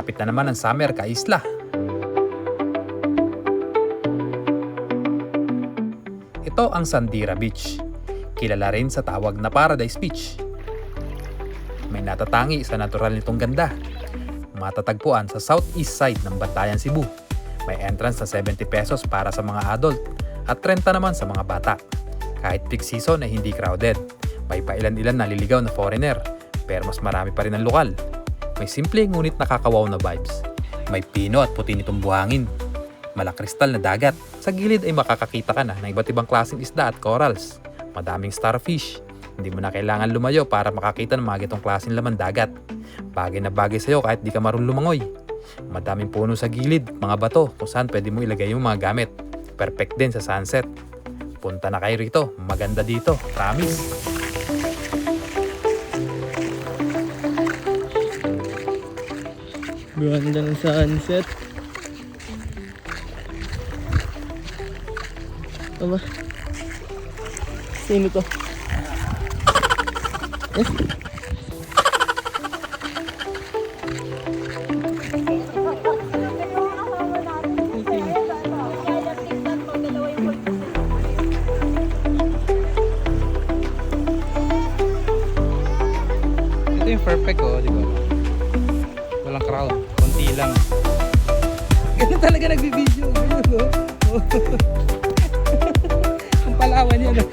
Malapit na naman ang summer ka-isla. Ito ang Sandira Beach, kilala rin sa tawag na Paradise Beach. May natatangi sa natural nitong ganda. Matatagpuan sa southeast side ng Bantayan, Cebu. May entrance na 70 pesos para sa mga adult at 30 naman sa mga bata. Kahit peak season ay hindi crowded. May pailan-ilan naliligaw na foreigner, pero mas marami pa rin ang lokal. May simple ngunit nakakawaw na vibes. May pino at puti nitong buhangin. Malakristal na dagat. Sa gilid ay makakakita ka na ng iba't ibang klaseng isda at corals. Madaming starfish. Hindi mo na kailangan lumayo para makakita ng mga gitong klaseng laman dagat. Bagay na bagay sa'yo kahit di ka marunong lumangoy. Madaming puno sa gilid, mga bato kung saan pwede mo ilagay yung mga gamit. Perfect din sa sunset. Punta na kayo rito. Maganda dito. Promise. Ganda ng sunset. Aba. Sino to? Ito yung perfect di ba? Walang crowd, konti lang. Ganun talaga nagbibideo. Ganun, no? Ang palawan yan, no?